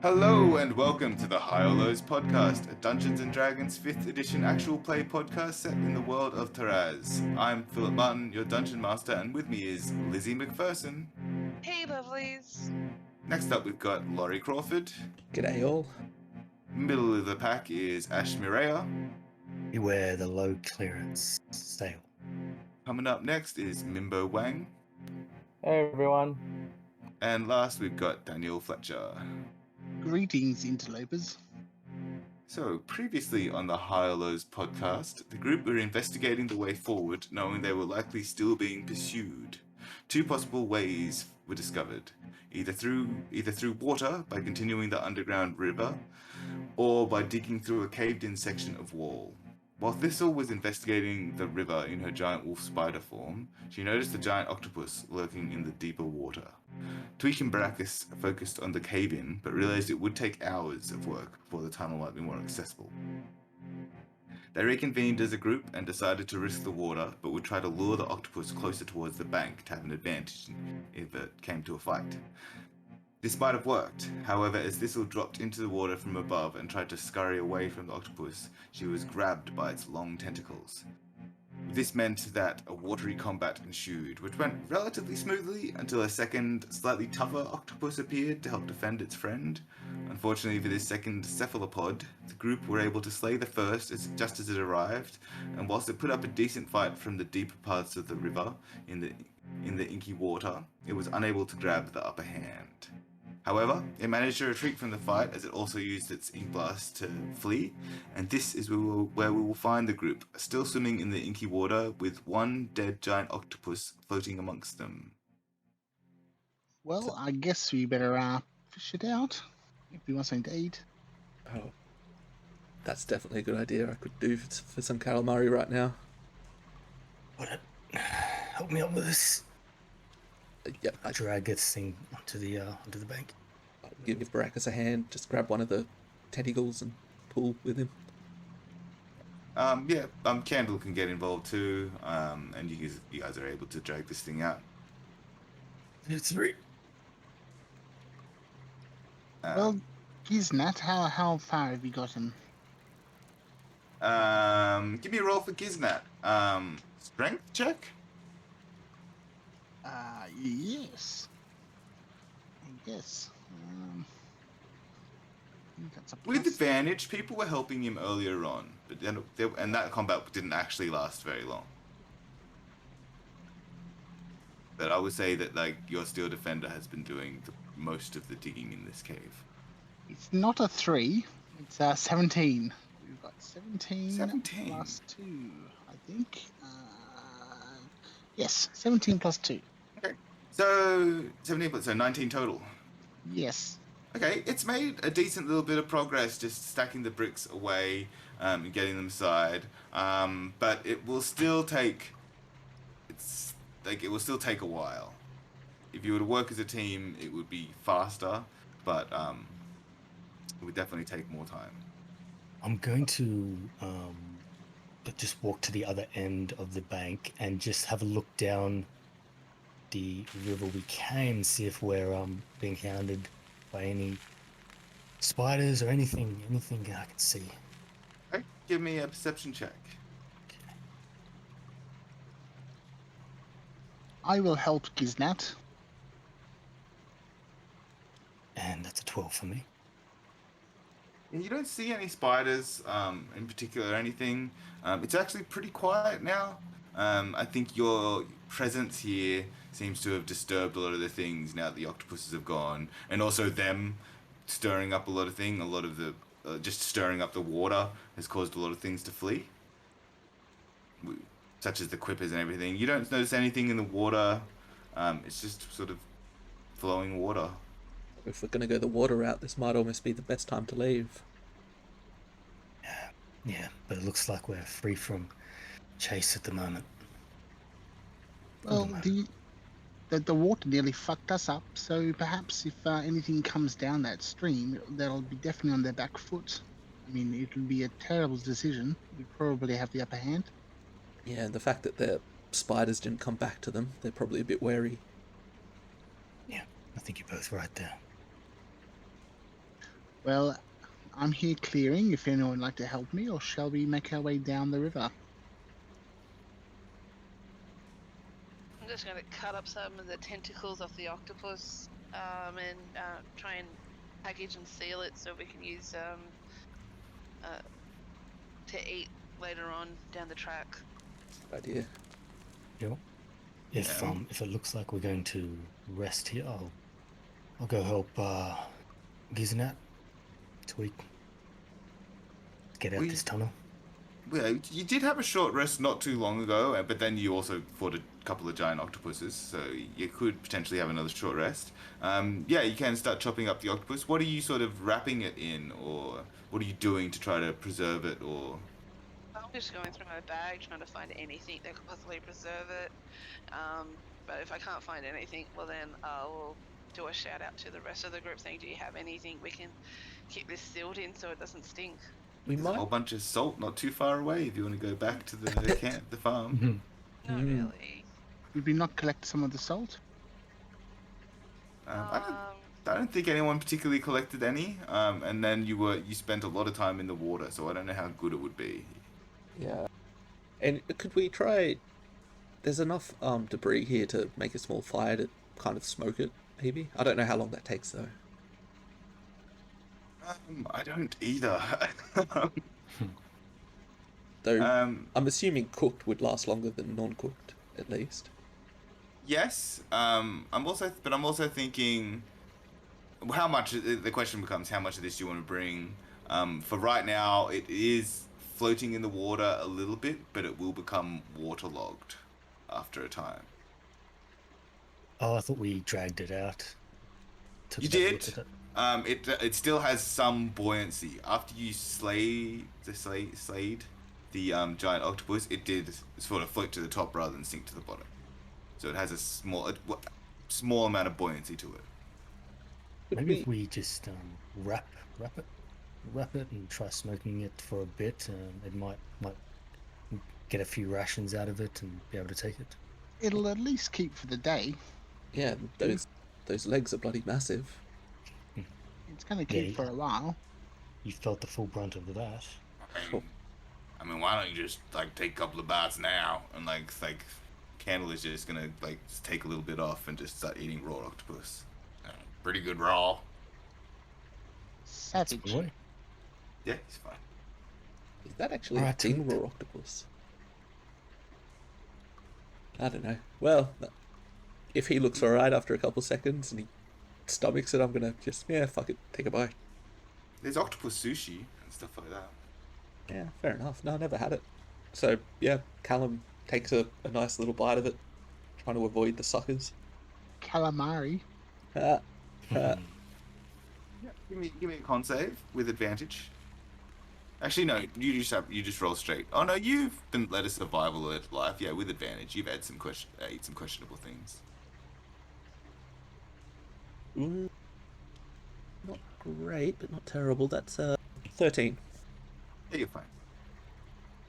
Hello and welcome to the High or Lows podcast, a Dungeons & Dragons 5th edition actual play podcast set in the world of Taraz. I'm Philip Martin, your Dungeon Master, and with me is Lizzie McPherson. Hey, lovelies. Next up we've got Laurie Crawford. G'day all. Middle of the pack is Meeraiya. Beware the low clearance sale. Coming up next is Mimbo Wang. Hey everyone. And last we've got Daniel Fletcher. Greetings, interlopers. So, previously on the High or Lows podcast, the group were investigating the way forward, knowing they were likely still being pursued. Two possible ways were discovered, either through water by continuing the underground river, or by digging through a caved-in section of wall. While Thistle was investigating the river in her giant wolf spider form, she noticed a giant octopus lurking in the deeper water. Tweak and Baracus focused on the cave-in, but realized it would take hours of work before the tunnel might be more accessible. They reconvened as a group and decided to risk the water, but would try to lure the octopus closer towards the bank to have an advantage if it came to a fight. This might have worked, however, as Thistle dropped into the water from above and tried to scurry away from the octopus, she was grabbed by its long tentacles. This meant that a watery combat ensued, which went relatively smoothly until a second, slightly tougher octopus appeared to help defend its friend. Unfortunately for this second cephalopod, the group were able to slay the first just as it arrived, and whilst it put up a decent fight from the deeper parts of the river in the inky water, it was unable to grab the upper hand. However, it managed to retreat from the fight as it also used its ink blast to flee, and this is where we will find the group, still swimming in the inky water with one dead giant octopus floating amongst them. Well, I guess we better fish it out if we want something to eat. Oh, that's definitely a good idea. I could do for some calamari right now. Help me out with this. Yep, I Drag this thing onto the bank. I'll give Baracus a hand. Just grab one of the tentacles and pull with him. Candle can get involved too, and you guys are able to drag this thing out. It's three. Well, Giznat, how far have you gotten? Give me a roll for Giznat. Strength check? Yes. I guess. I think that's a With plus. advantage, people were helping him earlier on, but then and that combat didn't actually last very long. But I would say that your steel defender has been doing most of the digging in this cave. It's not a 3. It's 17. We've got 17, 17 plus 2, I think. Yes, 17 plus 2. Okay, so 17, so 19 total. Yes. Okay, it's made a decent little bit of progress just stacking the bricks away and getting them aside. But it will still take. It will still take a while. If you were to work as a team, it would be faster, but it would definitely take more time. I'm going to just walk to the other end of the bank and just have a look down the river we came, see if we're being hounded by any spiders or anything I can see. Okay, give me a perception check. I will help Giznat. And that's a 12 for me. And you don't see any spiders in particular or anything. It's actually pretty quiet now. I think your presence here seems to have disturbed a lot of the things now that the octopuses have gone, and also them stirring up a lot of things. A lot of the just stirring up the water has caused a lot of things to flee, such as the quippers and everything. You don't notice anything in the water. It's just sort of flowing water. If we're going to go the water route, this might almost be the best time to leave. Yeah, but it looks like we're free from chase at the moment. Well, the water nearly fucked us up, so perhaps if anything comes down that stream, they'll be definitely on their back foot. I mean, it would be a terrible decision. We'd probably have the upper hand. Yeah, and the fact that the spiders didn't come back to them, they're probably a bit wary. Yeah, I think you're both right there. Well, I'm here clearing if anyone would like to help me, or shall we make our way down the river? I'm just going to cut up some of the tentacles off the octopus and try and package and seal it so we can use to eat later on down the track. Good idea. Yep. If it looks like we're going to rest here, I'll go help Giznat Tweak get out this tunnel. Well, you did have a short rest not too long ago, but then you also fought a couple of giant octopuses, so you could potentially have another short rest. Yeah, you can start chopping up the octopus. What are you sort of wrapping it in, or what are you doing to try to preserve it, or... I'm just going through my bag trying to find anything that could possibly preserve it. But if I can't find anything, well then I'll do a shout out to the rest of the group saying, do you have anything we can keep this sealed in so it doesn't stink? There's a whole bunch of salt not too far away if you want to go back to the camp, the farm. Not really. Did we not collect some of the salt? I don't think anyone particularly collected any, and then you spent a lot of time in the water, so I don't know how good it would be. Yeah. And could we try... There's enough debris here to make a small fire to kind of smoke it, maybe? I don't know how long that takes, though. I don't either. Though, I'm assuming cooked would last longer than non-cooked, at least. Yes, I'm also thinking how much. The question becomes how much of this do you want to bring? For right now, it is floating in the water a little bit, but it will become waterlogged after a time. Oh, I thought we dragged it out. You did. It still has some buoyancy after you slayed the giant octopus. It did sort of float to the top rather than sink to the bottom. So it has a small amount of buoyancy to it. Maybe if we just wrap it and try smoking it for a bit, it might get a few rations out of it and be able to take it. It'll at least keep for the day. Yeah, those legs are bloody massive. It's going to keep for a while. You felt the full brunt of that. I mean, why don't you just take a couple of bites now and Candle is just gonna just take a little bit off and just start eating raw octopus. Pretty good raw. Savage. Boy. Yeah, he's fine. Is that actually a thing, raw octopus? I don't know. Well, if he looks alright after a couple seconds and he stomachs it, I'm gonna just, fuck it, take a bite. There's octopus sushi and stuff like that. Yeah, fair enough. No, I never had it. So, yeah, Callum takes a nice little bite of it, trying to avoid the suckers. Calamari. Yeah, give me a con save with advantage. Actually, no, you just roll straight. Oh no, you've been led a survival life. Yeah, with advantage. You've had some questionable things. Not great, but not terrible. That's 13. Yeah, you're fine.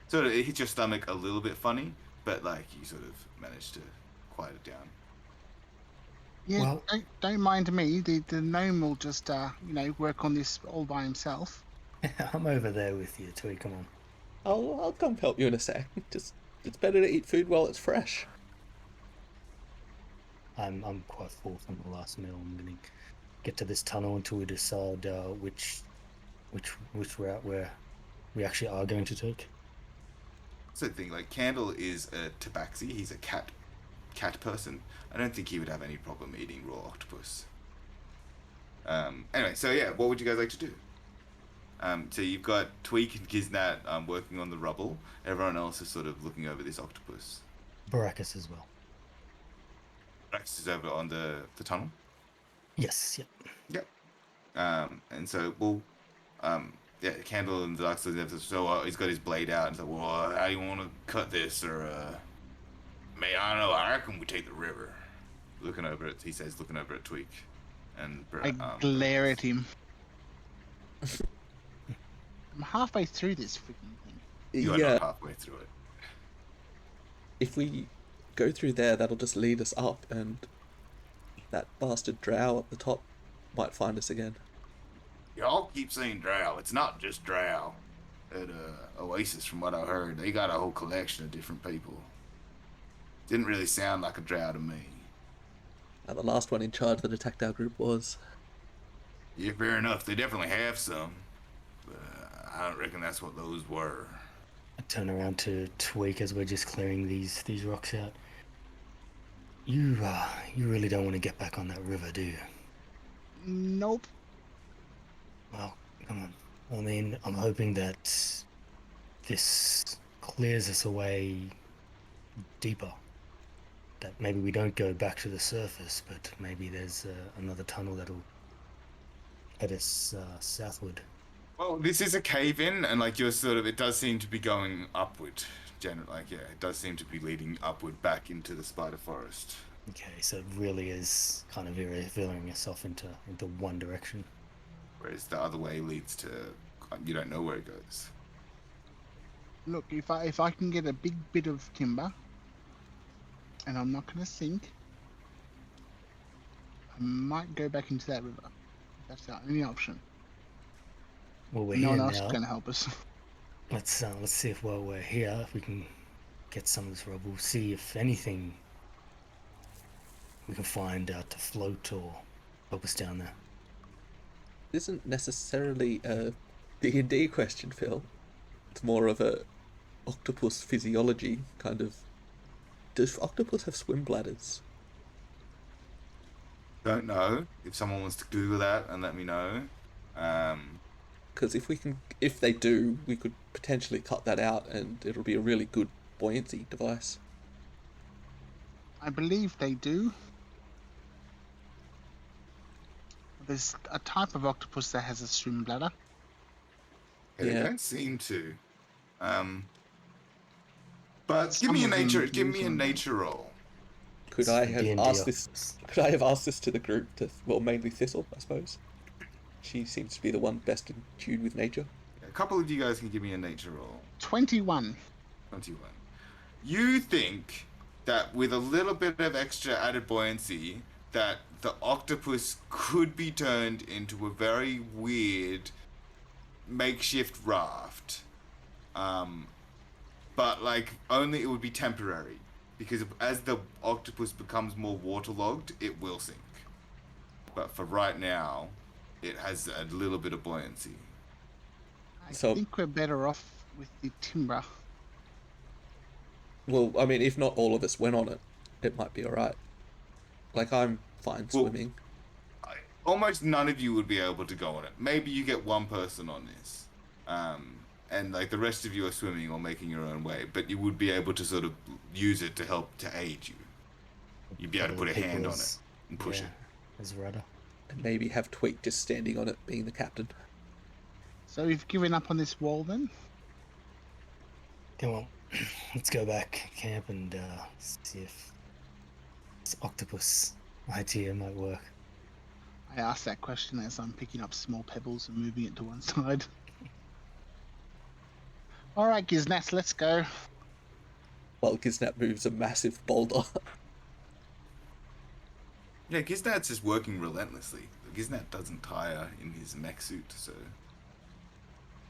Sort of, it hits your stomach a little bit funny, but you sort of managed to quiet it down. Yeah, Well- don't mind me. The gnome will just work on this all by himself. I'm over there with you, Tui. Come on. I'll come help you in a sec. Just, it's better to eat food while it's fresh. I'm quite full from the last meal. I'm gonna get to this tunnel until we decide which route we actually are going to take. So the thing, Candle is a tabaxi. He's a cat person. I don't think he would have any problem eating raw octopus. Anyway, so yeah, what would you guys like to do? So you've got Tweak and Giznat working on the rubble. Everyone else is sort of looking over this octopus. Baracus as well. Rex is over on the tunnel. Yes. Yep. Yep. And so yeah, Candle and the Dark Souls. So he's got his blade out and he's like, well, how do you want to cut this? Or, man, I don't know. I reckon we take the river. Looking over it, he says, looking over at Tweak. And I glare at him. I'm halfway through this freaking thing. You are not halfway through it. If we go through there, that'll just lead us up, and that bastard drow at the top might find us again. Y'all keep saying drow. It's not just drow. At Oasis, from what I heard, they got a whole collection of different people. Didn't really sound like a drow to me. The last one in charge that attacked our group was. Yeah, fair enough. They definitely have some. But I don't reckon that's what those were. I turn around to Tweak as we're just clearing these rocks out. You really don't want to get back on that river, do you? Nope. Well, come on. I mean, I'm hoping that this clears us away deeper. That maybe we don't go back to the surface, but maybe there's another tunnel that'll head us southward. Well, this is a cave-in, and like you're sort of, it does seem to be going upward. Generally, like, yeah, it does seem to be leading upward back into the spider forest. Okay, so it really is kind of veering us off into one direction. Whereas the other way leads to, you don't know where it goes. Look, if I can get a big bit of timber, and I'm not going to sink, I might go back into that river. That's the only option. Well, we're No here one else now. is going to help us. Let's see if while we're here, if we can get some of this rubble. See if anything we can find out to float or help us down there. It isn't necessarily a D&D question, Phil. It's more of a octopus physiology kind of. Does octopus have swim bladders? Don't know. If someone wants to Google that and let me know. Because if they do, we could potentially cut that out, and it'll be a really good buoyancy device. I believe they do. There's a type of octopus that has a swim bladder. Yeah, Yeah. They don't seem to. But Some give of them me use a them. nature roll. Could I It's have D&D asked this? octopus. Could I have asked this to the group? Mainly Thistle, I suppose. She seems to be the one best in tune with nature. A couple of you guys can give me a nature roll. 21. 21. You think that with a little bit of extra added buoyancy, that the octopus could be turned into a very weird makeshift raft. But like only it would be temporary, because as the octopus becomes more waterlogged, it will sink. But for right now, it has a little bit of buoyancy. I So- think we're better off with the timber. Well, I mean, if not all of us went on it, it might be alright. Like, I'm fine Well- swimming. Almost none of you would be able to go on it. Maybe you get one person on this. And like the rest of you are swimming or making your own way, but you would be able to sort of use it to help to aid you. You'd be able to put a hand on it and push it. As rudder. And maybe have Tweak just standing on it, being the captain. So we've given up on this wall then? Come on, let's go back camp and see if this octopus idea might work. I asked that question as I'm picking up small pebbles and moving it to one side. Alright, Giznats, let's go. While Giznap moves a massive boulder. Yeah, Giznat's just working relentlessly. Giznat doesn't tire in his mech suit, so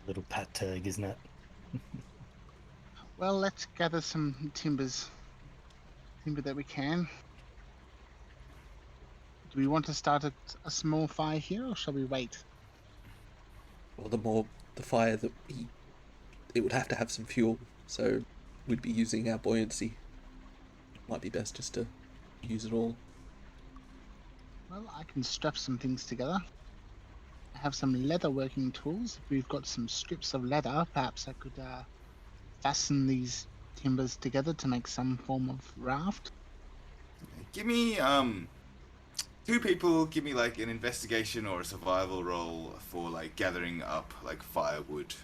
Little pat tag, isn't it? Well, let's gather some timber that we can. Do we want to start a small fire here, or shall we wait? Or the fire that it would have to have some fuel, so we'd be using our buoyancy. Might be best just to use it all. Well, I can strap some things together. I have some leather working tools. If we've got some strips of leather, perhaps I could fasten these timbers together to make some form of raft. give me two people give me like an investigation or a survival roll for like gathering up like firewood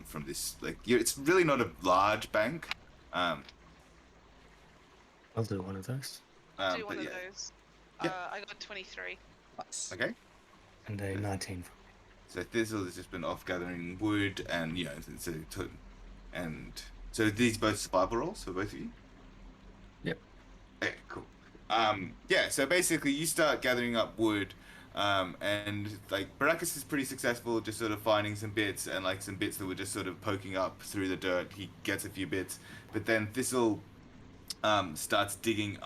from this it's really not a large bank. I'll do one of those. Do one but of yeah. those. Yeah. I got 23. Nice. Okay. And a 19. So Thistle has just been off gathering wood, and so these both survival rolls for both of you. Yep. Okay, cool. Yeah. So basically, you start gathering up wood. And like Baracus is pretty successful, just sort of finding some bits and like some bits that were just sort of poking up through the dirt. He gets a few bits, but then Thistle starts digging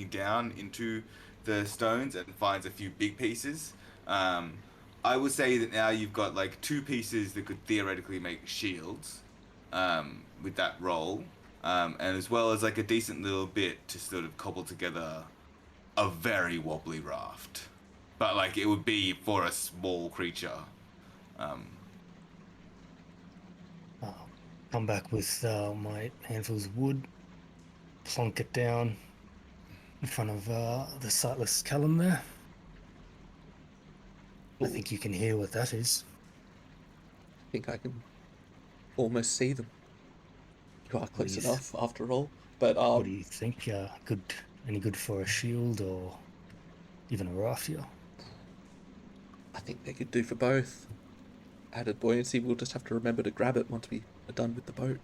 down into the stones and finds a few big pieces. Um, I would say that now you've got like two pieces that could theoretically make shields with that roll, and as well as like a decent little bit to sort of cobble together a very wobbly raft. But like it would be for a small creature. Um, I'll come back with my handfuls of wood, plonk it down in front of the sightless Callum there. I think you can hear what that is. I think I can almost see them. You are close enough, after all. But What do you think? Any good for a shield or even a raft here? I think they could do for both. Added buoyancy, we'll just have to remember to grab it once we are done with the boat.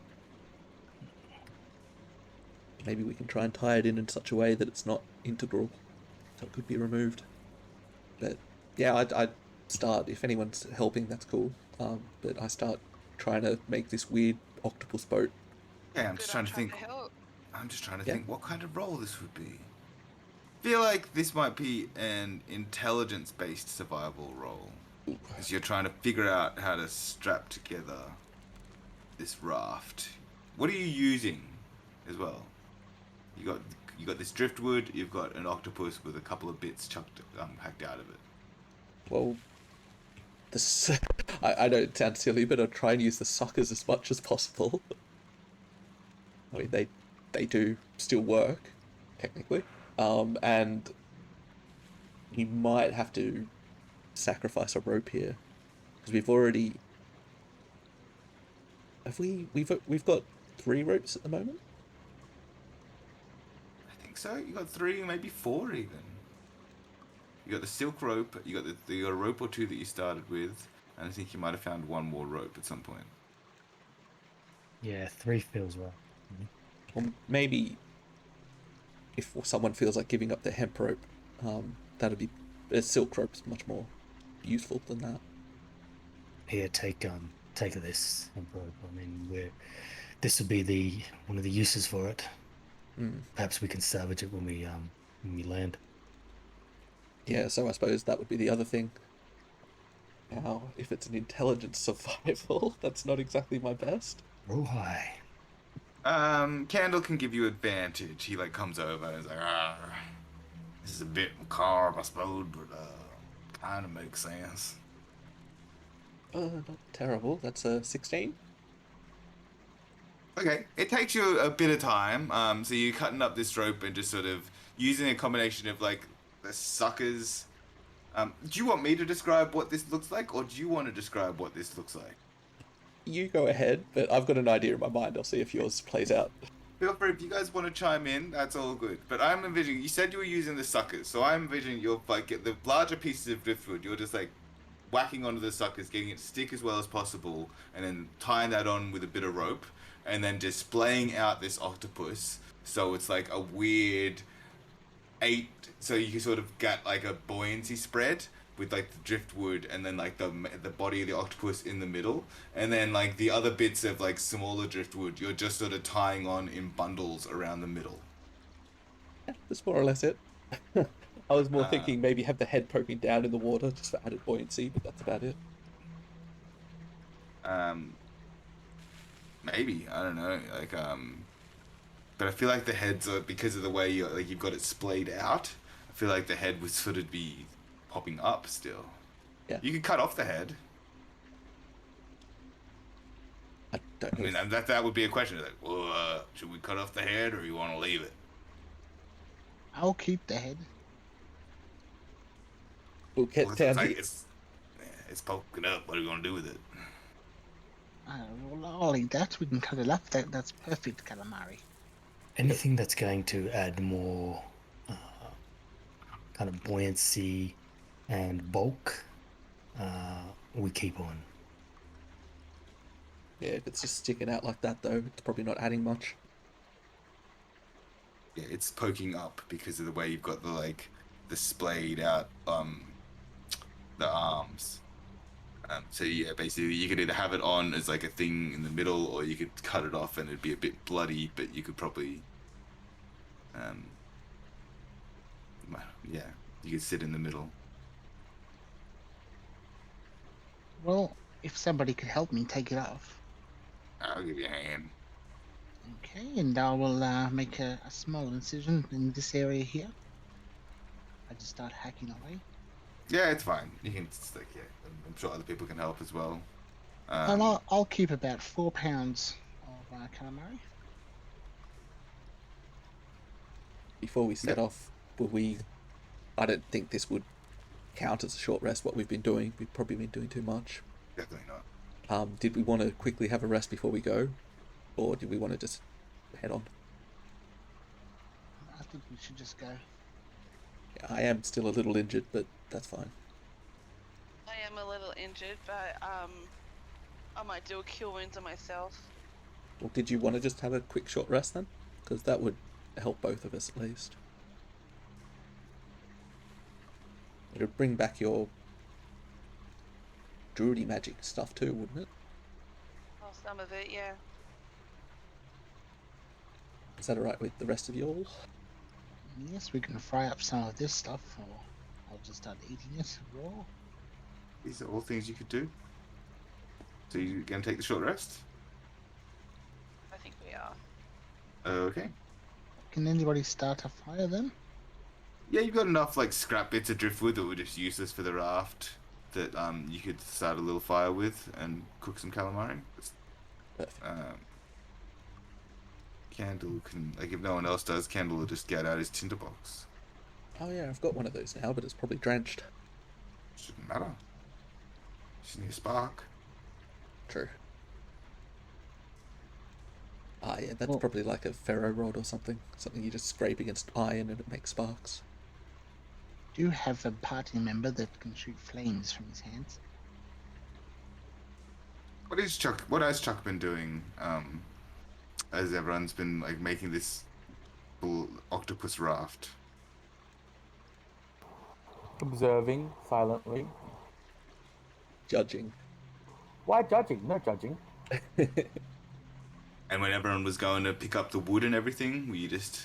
Maybe we can try and tie it in such a way that it's not integral, so it could be removed. But yeah, I'd start, if anyone's helping, that's cool. But I start trying to make this weird octopus boat. yeah, I'm just Good, trying I'm to think. help. I'm just trying to Yeah. think what kind of role this would be. Feel like this might be an intelligence-based survival role, as you're trying to figure out how to strap together this raft. What are you using, as well? You got this driftwood. You've got an octopus with a couple of bits chucked hacked out of it. Well, this I know it sounds silly, but I'll try and use the suckers as much as possible. I mean, they do still work, technically. And you might have to sacrifice a rope here, because we've already we've got 3 ropes at the moment. I think so. You got 3, maybe 4 even. You got the silk rope. You got the rope or 2 that you started with, and I think you might have found 1 more rope at some point. Yeah, 3 feels right. Or maybe if someone feels like giving up the hemp rope, that'd be a silk rope's much more useful than that. Here, take this rope. I mean, this would be one of the uses for it. Perhaps we can salvage it when we land. Yeah, so I suppose that would be the other thing. Now, if it's an intelligence survival, that's not exactly my best. Oh hi. Candle can give you advantage. He like comes over and is like, this is a bit macabre, I suppose, but kind of makes sense. Not terrible. That's a 16. Okay, it takes you a bit of time. So you're cutting up this rope and just sort of using a combination of like the suckers. Do you want me to describe what this looks like, or do you want to describe what this looks like? You go ahead, but I've got an idea in my mind. I'll see if yours plays out. Feel free, if you guys want to chime in, that's all good. But I'm envisioning, you said you were using the suckers, so I'm envisioning you're like, get the larger pieces of driftwood, you're just like whacking onto the suckers, getting it to stick as well as possible, and then tying that on with a bit of rope, and then displaying out this octopus, so it's like a weird 8, so you can sort of get like a buoyancy spread with like the driftwood and then like the body of the octopus in the middle, and then like the other bits of like smaller driftwood you're just sort of tying on in bundles around the middle. Yeah, that's more or less it. I was more thinking maybe have the head poking down in the water just for added buoyancy, but that's about it. Maybe, I don't know, like but I feel like the heads are, because of the way you've got it splayed out, I feel like the head would sort of be popping up still. Yeah. You could cut off the head. I don't I know. mean, that would be a question. Like, well, should we cut off the head, or you want to leave it? I'll keep the head. We'll get Well, down it's, here. like, it's poking up. What are we gonna do with it? Well, I'll eat that. We can cut it up. That's perfect, calamari. Anything that's going to add more kind of buoyancy and bulk, we keep on. Yeah, if it's just sticking out like that, though, it's probably not adding much. Yeah, it's poking up because of the way you've got the splayed out So yeah, basically you could either have it on as like a thing in the middle, or you could cut it off and it'd be a bit bloody, but you could probably, um, yeah, you could sit in the middle. Well, if somebody could help me take it off. I'll give you a hand. Okay, and I will make a small incision in this area here. I just start hacking away. Yeah, it's fine. You can just, like, yeah, I'm sure other people can help as well. And I'll keep about 4 pounds of calamari. Before we set off, will we... I don't think this would count as a short rest, what we've been doing. We've probably been doing too much. Definitely not. Did we want to quickly have a rest before we go? Or did we want to just head on? I think we should just go. Yeah, I am still a little injured, but that's fine. I am a little injured, but I might do a cure wounds on myself. Well, did you want to just have a quick short rest then? Because that would help both of us at least. It would bring back your druidy magic stuff too, wouldn't it? Well, some of it, yeah. Is that alright with the rest of you all? Yes, we can fry up some of this stuff, or I'll just start eating it raw. These are all things you could do. So you gonna take the short rest? I think we are. Okay. Can anybody start a fire then? Yeah, you've got enough like scrap bits of driftwood that were just useless for the raft that you could start a little fire with and cook some calamari. Perfect. Candle can, like, if no one else does, Candle will just get out his tinderbox. Oh yeah, I've got one of those now, but it's probably drenched. Shouldn't matter. Just need a spark. True. Ah yeah, that's Well- probably like a ferro rod or something. Something you just scrape against iron and it makes sparks. Do you have a party member that can shoot flames from his hands? What has Chuck been doing? As everyone's been like making this full octopus raft. Observing silently. Judging. Why judging? No judging. And when everyone was going to pick up the wood and everything, were you just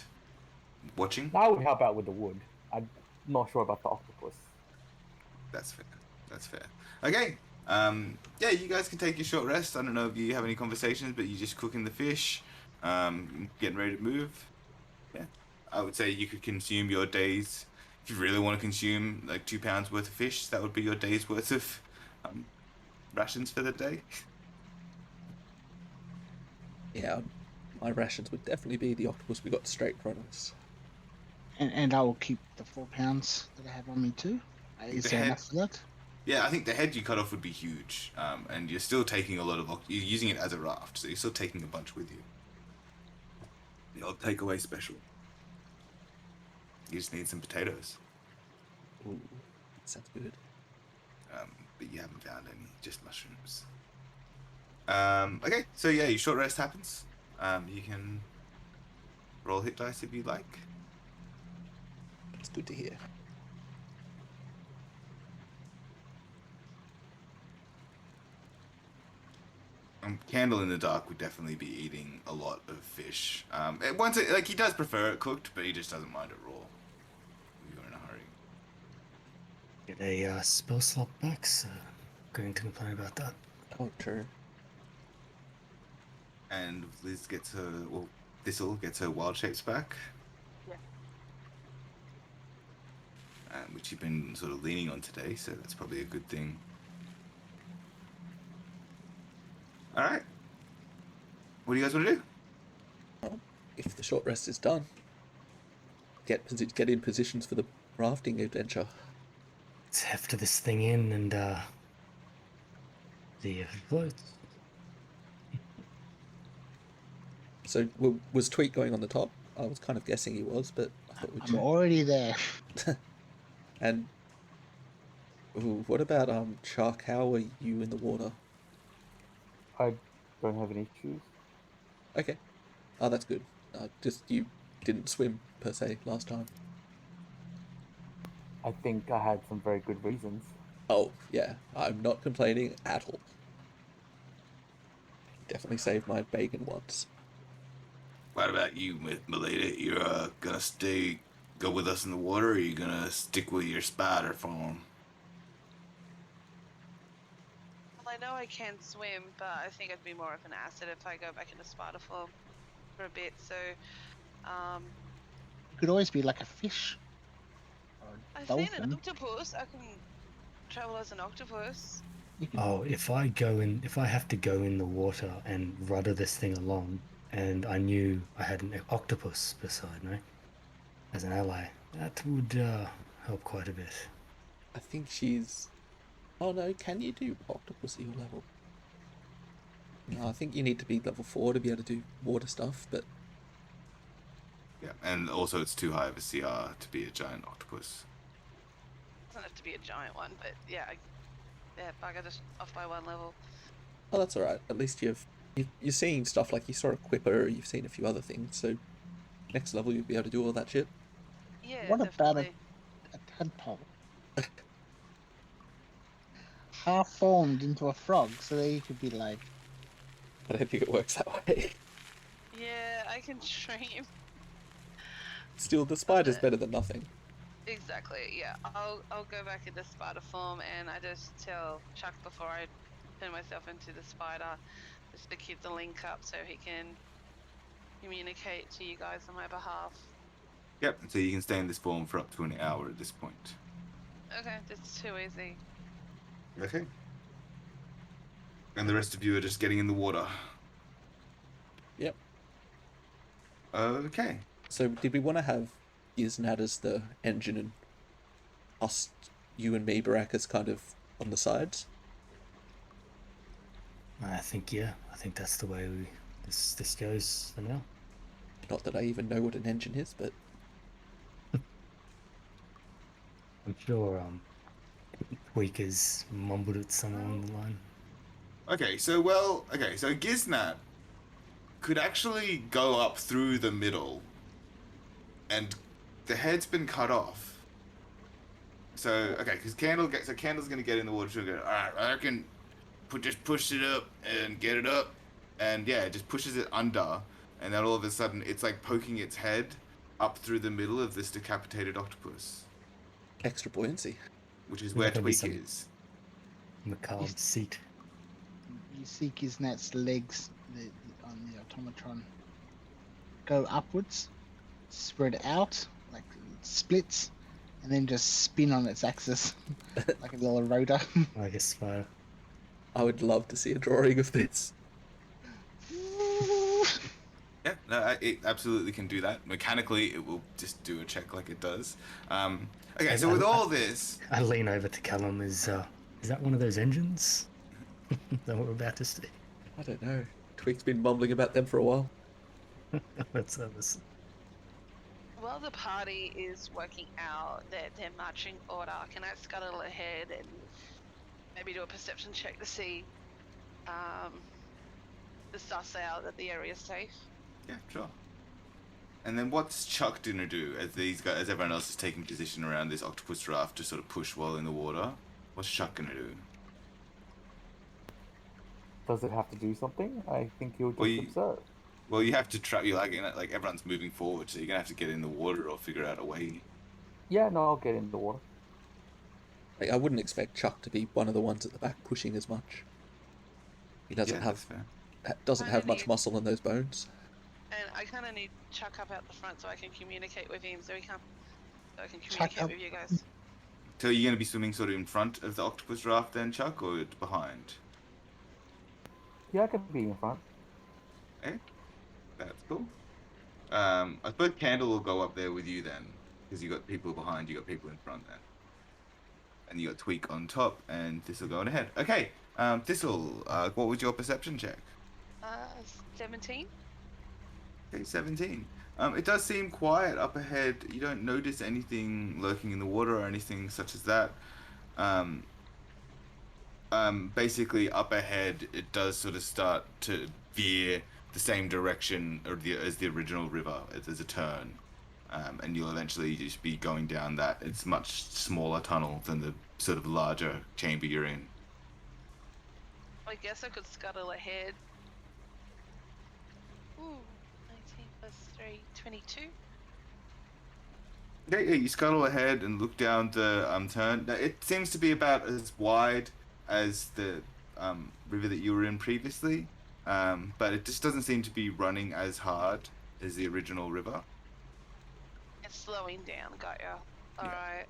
watching? I would help out with the wood. I'm not sure about the octopus. That's fair. That's fair. Okay. Yeah, you guys can take your short rest. I don't know if you have any conversations, but you're just cooking the fish, getting ready to move. Yeah. I would say you could consume your days. If you really want to consume like 2 pounds worth of fish, that would be your day's worth of rations for the day. Yeah, my rations would definitely be the octopus we got straight from us. And I will keep the 4 pounds that I have on me too. Is The there head- enough for that? Yeah, I think the head you cut off would be huge, and you're still taking a lot of. You're using it as a raft, so you're still taking a bunch with you. The old takeaway special. You just need some potatoes, Ooh, sounds good. but you haven't found any, just mushrooms. Okay, so yeah, your short rest happens. You can roll hit dice if you like. That's good to hear. Candle in the dark would definitely be eating a lot of fish. Once it, like, he does prefer it cooked, but he just doesn't mind it raw. If you're in a hurry. Get a spell slot back, so going to complain about that. Oh, true. And Liz gets her, well, Thistle gets her wild shapes back. Yeah. Which you've been sort of leaning on today, so that's probably a good thing. Alright. What do you guys want to do? Well, if the short rest is done, get in positions for the rafting adventure. Let's heft this thing in and see if it floats. So was Tweet going on the top? I was kind of guessing he was, but I thought we'd I'm check. already there. And what about Shark? How are you in the water? I don't have any shoes. Okay. Oh, that's good. Just you didn't swim per se last time. I think I had some very good reasons. Oh, yeah, I'm not complaining at all. Definitely saved my bacon once. What about you, Melita? You're gonna go with us in the water, or are you gonna stick with your spider farm? Well, I know I can swim, but I think I'd be more of an asset if I go back into spider form for a bit. So, You could always be like a fish or a I've seen an dolphin. octopus. I can travel as an octopus. You could, Oh, if I have to go in the water and rudder this thing along, and I knew I had an octopus beside me as an ally, that would help quite a bit. I think she's... Oh no, can you do octopus at your level? No, I think you need to be level 4 to be able to do water stuff, but Yeah, and also it's too high of a CR to be a giant octopus. Doesn't have to be a giant one, but yeah, yeah, bugger, just off by 1 level. oh, that's alright. At least you're seeing stuff like you saw a quipper, you've seen a few other things, so next level you'll be able to do all that shit. Yeah, what about definitely. a tadpole? Half formed into a frog, so that you could be like, I don't think it works that way. Yeah, I can dream. Still, the spider's better than nothing. Exactly. Yeah, I'll go back into spider form, and I just tell Chuck before I turn myself into the spider, just to keep the link up so he can communicate to you guys on my behalf. Yep, so you can stay in this form for up to an hour at this point. Okay, that's too easy. Okay. And the rest of you are just getting in the water. Yep. Okay. So did we want to have Iznad as the engine and us, you and me, Barak, as kind of on the sides? I think that's the way this goes for now. Not that I even know what an engine is, but I'm sure Tweaker's mumbled it somewhere along the line. Okay, so Giznat could actually go up through the middle, and the head's been cut off. So because Candle's gonna get in the water. She'll go. All right, I can just push it up and get it up, and yeah, it just pushes it under, and then all of a sudden it's like poking its head up through the middle of this decapitated octopus, extra buoyancy. which is There's where not gonna be Tweak some- is. Macabre seat. you see Giznat's legs on the automatron go upwards, spread out, like it splits, and then just spin on its axis like a little rotor. I guess spider. I would love to see a drawing of this. Yeah, no, it absolutely can do that. Mechanically, it will just do a check like it does. Okay, so with all this, I lean over to Callum. Is that one of those engines that we're about to see? I don't know. Tweak's been mumbling about them for a while. Let's While the party is working out their marching order, can I scuttle ahead and maybe do a perception check to see to suss out that the area is safe? yeah, sure. And then what's Chuck gonna do as everyone else is taking position around this octopus raft to sort of push while in the water? What's Chuck gonna do? Does it have to do something? I think you'll just Well, observe. Well, you have to trap. You like everyone's moving forward, so you're gonna have to get in the water or figure out a way. Yeah, no, I'll get in the water. Like, I wouldn't expect Chuck to be one of the ones at the back pushing as much. He doesn't Yeah, that's fair. doesn't have much need- muscle in those bones. And I kind of need Chuck up out the front so I can communicate with him, so I can Chuck communicate up. with you guys. So you're gonna be swimming sort of in front of the octopus raft then, Chuck, or behind? Yeah, I can be in front. Okay, that's cool. I suppose Candle will go up there with you then, because you got people behind, you got people in front then, and you got Tweak on top, and Thistle going ahead. Okay, Thistle, what was your perception check? 17. Okay, 17. It does seem quiet up ahead. You don't notice anything lurking in the water or anything such as that. Basically, up ahead, it does sort of start to veer the same direction as the original river. There's a turn. and you'll eventually just be going down that. It's much smaller tunnel than the sort of larger chamber you're in. I guess I could scuttle ahead. Ooh, 19 plus 3, 22. Yeah, you scuttle ahead and look down the turn. Now, it seems to be about as wide as the river that you were in previously, but it just doesn't seem to be running as hard as the original river. It's slowing down, got ya. Alright.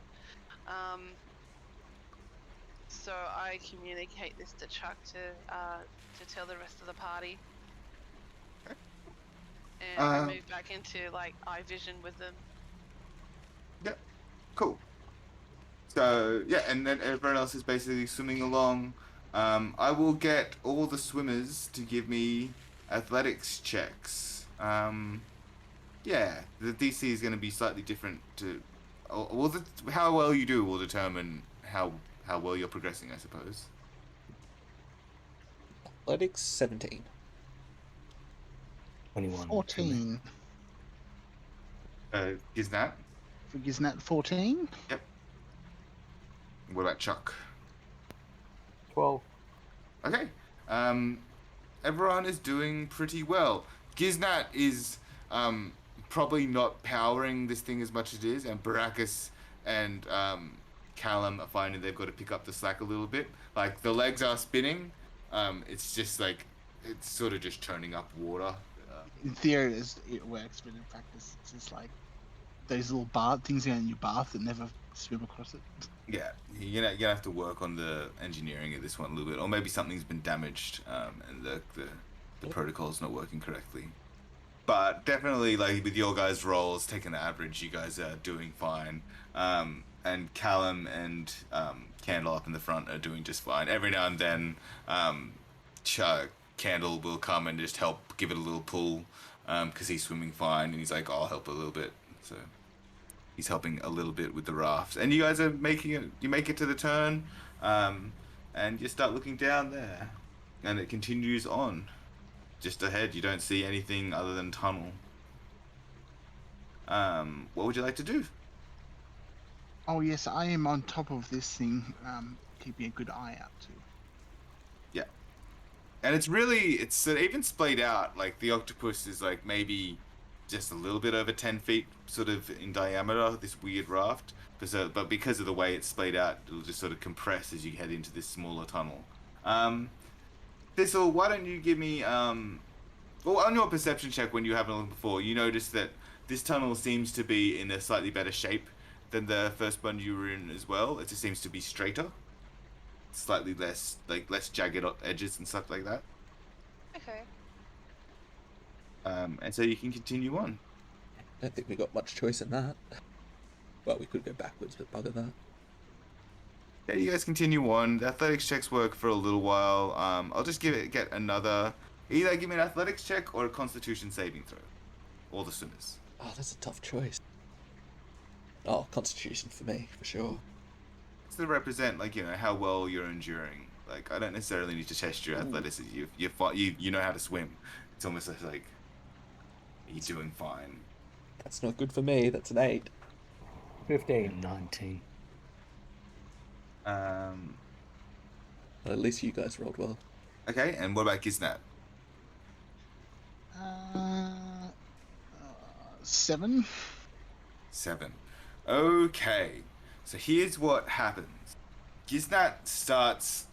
So I communicate this to Chuck to tell the rest of the party. Okay. And I move back into like eye vision with them. Yeah, cool. So yeah, and then everyone else is basically swimming along. I will get all the swimmers to give me athletics checks. Yeah, the DC is going to be slightly different to. Well, how well you do will determine how well you're progressing, I suppose. Athletics 17. 21. 14. Giznat? For Giznat 14. Yep. What about Chuck? 12. Okay. Everyone is doing pretty well. Giznat is probably not powering this thing as much as it is, and Baracus and Callum are finding they've got to pick up the slack a little bit. Like, the legs are spinning. It's just like, it's sort of just churning up water. In theory, it works, but in practice, it's just like those little things in your bath that never swim across it. Yeah, you're gonna have to work on the engineering of this one a little bit, or maybe something's been damaged and the protocol's not working correctly. But definitely, like with your guys' rolls, taking the average, you guys are doing fine. And Callum and Candle up in the front are doing just fine. Every now and then, Candle will come and just help give it a little pull because he's swimming fine, and he's like, "I'll help a little bit." So he's helping a little bit with the raft, and you guys are making it. You make it to the turn, and you start looking down there, and it continues on. Just ahead, you don't see anything other than tunnel. What would you like to do? Oh yes, I am on top of this thing, keeping a good eye out too. Yeah, and it's even splayed out. Like the octopus is like maybe just a little bit over 10 feet, sort of in diameter. This weird raft, but because of the way it's splayed out, it'll just sort of compress as you head into this smaller tunnel. Thistle, why don't you give me well, on your perception check when you haven't looked before, you notice that this tunnel seems to be in a slightly better shape than the first one you were in as well. It just seems to be straighter, slightly less jagged edges and stuff like that. Okay. And so you can continue on. I don't think we got much choice in that. Well, we could go backwards, but bugger that. Yeah, you guys continue on. The athletics checks work for a little while. I'll just get another. Either give me an athletics check or a constitution saving throw. All the swimmers. Oh, that's a tough choice. Oh, Constitution for me, for sure. It's to represent, like, how well you're enduring. Like, I don't necessarily need to test your athleticism. You know how to swim. It's almost like you're doing fine. That's not good for me, that's an 8. 15. 19. Well, at least you guys rolled well. Okay, and what about Giznat? 7. 7. Okay, so here's what happens. Giznat starts,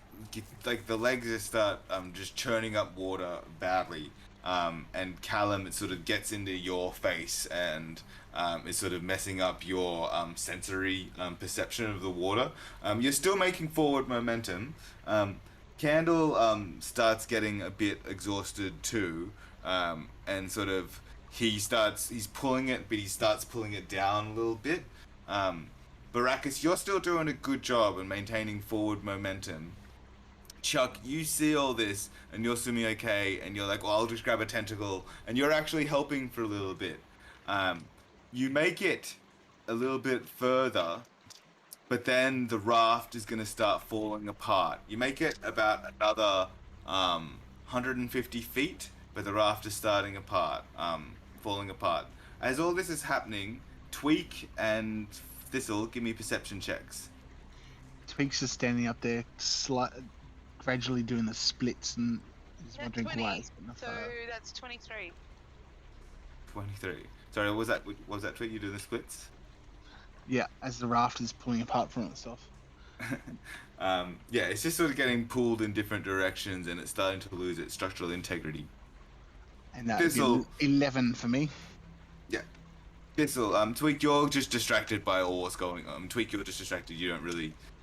like the legs just start just churning up water badly. And Callum, it sort of gets into your face and is sort of messing up your sensory perception of the water. You're still making forward momentum. Candle starts getting a bit exhausted too, and sort of he's pulling it, but he starts pulling it down a little bit. Baracus, you're still doing a good job in maintaining forward momentum. Chuck, you see all this, and you're swimming okay, and you're like, well, I'll just grab a tentacle, and you're actually helping for a little bit. You make it a little bit further, but then the raft is going to start falling apart. You make it about another 150 feet, but the raft is falling apart. As all this is happening, Tweak and Thistle, give me perception checks. Tweaks just standing up there, gradually doing the splits, and he's That's wondering 20. why it's getting a So photo. that's 23. 23. Sorry, what was that Tweak? You doing the splits? Yeah, as the raft is pulling apart from itself. Yeah, it's just sort of getting pulled in different directions, and it's starting to lose its structural integrity. And that would Thistle. be 11 for me. Yeah. Thistle, Tweak, you're just distracted by all what's going on. Tweak, you're just distracted. You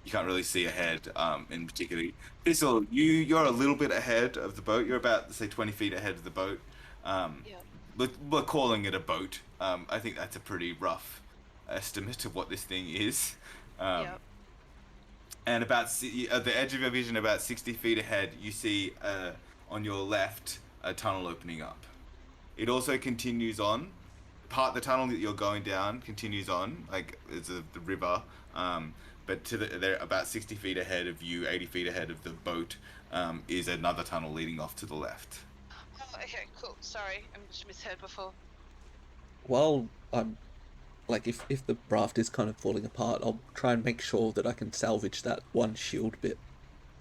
can't really see ahead, in particular. Thistle, you're a little bit ahead of the boat. You're about, say, 20 feet ahead of the boat. Yeah. We're calling it a boat. I think that's a pretty rough estimate of what this thing is. Yep. And about at the edge of your vision, about 60 feet ahead, you see on your left a tunnel opening up. It also continues on. The tunnel that you're going down continues on, like it's the river. But they're about 60 feet ahead of you, 80 feet ahead of the boat, is another tunnel leading off to the left. Oh, okay, cool. Sorry, I just misheard before. While I'm, like, if the raft is kind of falling apart, I'll try and make sure that I can salvage that one shield bit.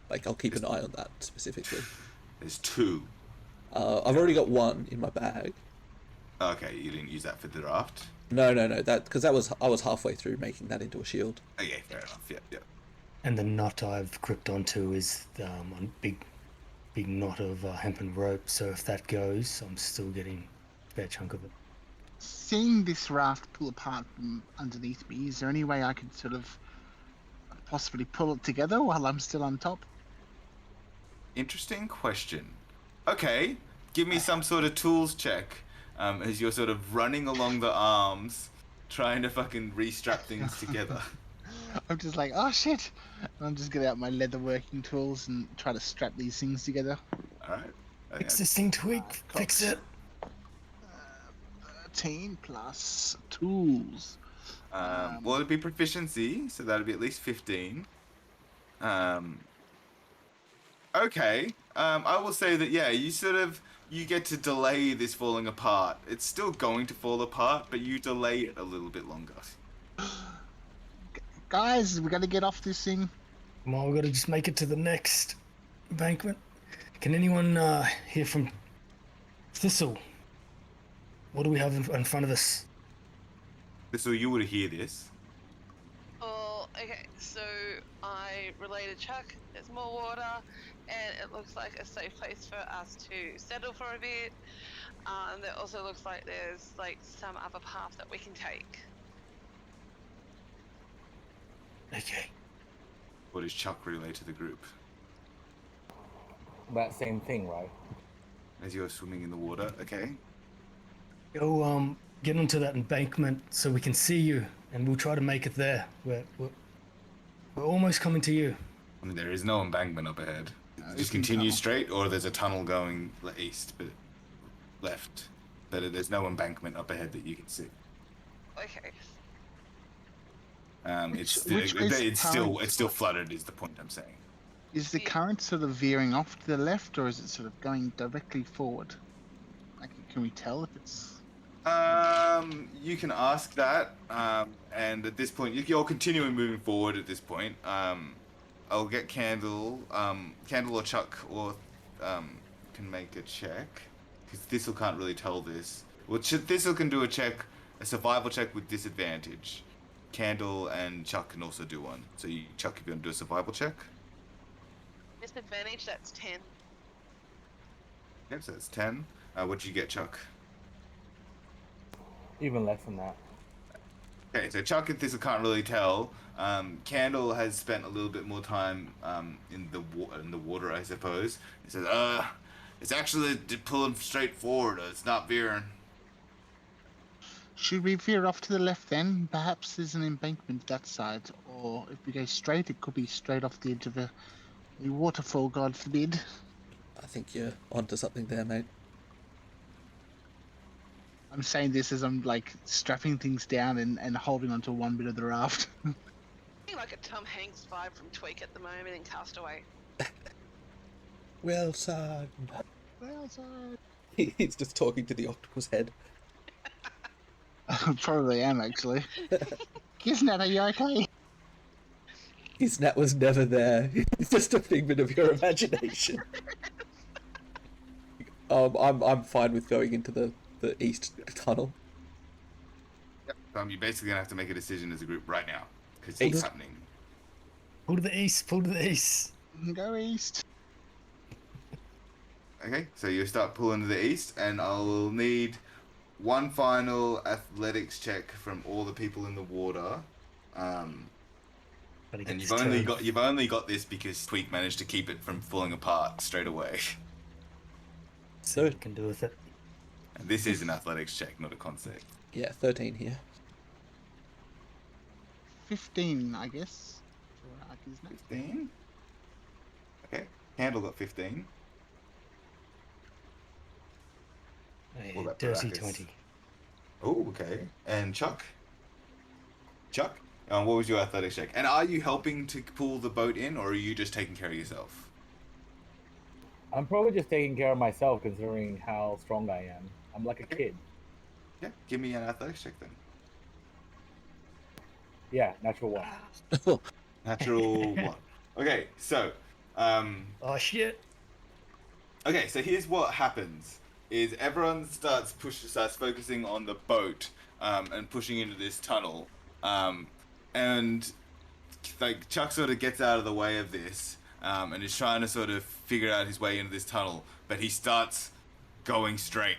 Like, I'll keep an eye on that specifically. There's two. I've already got one in my bag. Okay, you didn't use that for the raft? No, because I was halfway through making that into a shield. Okay, fair enough, yeah. And the knot I've gripped onto is a big knot of hempen rope. So if that goes, I'm still getting a fair chunk of it. Seeing this raft pull apart from underneath me, is there any way I could sort of possibly pull it together while I'm still on top? Interesting question. Okay, give me some sort of tools check as you're sort of running along the arms, trying to fucking restrap things together. I'm just like, oh shit! I'm just get out my leather working tools and try to strap these things together. Alright. Fix this thing, Twig. Fix it. 13 plus tools. Well, it'd be proficiency, so that'd be at least 15. Okay. I will say that, yeah, you get to delay this falling apart. It's still going to fall apart, but you delay it a little bit longer. Guys, we gotta get off this thing. Come on, we gotta just make it to the next embankment. Can anyone hear from Thistle? What do we have in front of us? So you would hear this. Oh, okay, so I relayed to Chuck, there's more water, and it looks like a safe place for us to settle for a bit. And it also looks like there's like some other path that we can take. Okay. What does Chuck relay to the group? That same thing, right? As you're swimming in the water, okay? Go get onto that embankment so we can see you, and we'll try to make it there. We're almost coming to you. I mean, there is no embankment up ahead. Just continue straight, or there's a tunnel going east, but left. But there's no embankment up ahead that you can see. Okay. It's still flooded. Is the point I'm saying? Is the current sort of veering off to the left, or is it sort of going directly forward? Like, can we tell if it's... You can ask that, and at this point, you're continuing moving forward at this point. I'll get Candle or Chuck can make a check, because Thistle can't really tell this. Well, Thistle can do a survival check with disadvantage. Candle and Chuck can also do one. So Chuck, if you want to do a survival check. Disadvantage, that's 10. Yep, so that's 10. What'd you get, Chuck? Even less than that. Okay, so Chuck and Thistle can't really tell. Candle has spent a little bit more time in the water, I suppose. He says, it's actually pulling straight forward. It's not veering. Should we veer off to the left then? Perhaps there's an embankment that side, or if we go straight, it could be straight off the edge of a waterfall, God forbid. I think you're onto something there, mate. I'm saying this as I'm like strapping things down and holding onto one bit of the raft. Like a Tom Hanks vibe from Tweak at the moment in Castaway. Well, son. Well, so... He's just talking to the octopus head. Probably am, actually. Kisnet, are you okay? His net was never there. It's just a figment of your imagination. I'm fine with going into the east tunnel. You're basically gonna have to make a decision as a group right now because East. it's happening. Pull to the east. Pull to the east. Go east. Okay, so you start pulling to the east, and I'll need one final athletics check from all the people in the water. Gotta get And this you've only got this because Tweak managed to keep it from falling apart straight away. See what you can do with it. And this is an athletics check, not a concept. Yeah, 13 here. 15, I guess. For Kisnet. 15. Okay, Candle got 15. What about Dirty Baracus? 20. Oh, okay. And Chuck? Chuck? What was your athletics check? And are you helping to pull the boat in, or are you just taking care of yourself? I'm probably just taking care of myself, considering how strong I am. I'm like a kid. Yeah, give me an athletics check then. Yeah, natural one. Natural one. Okay, so, Oh shit! okay, so here's what happens: is everyone starts focusing on the boat, and pushing into this tunnel, and like Chuck sort of gets out of the way of this, and is trying to sort of figure out his way into this tunnel, but he starts going straight.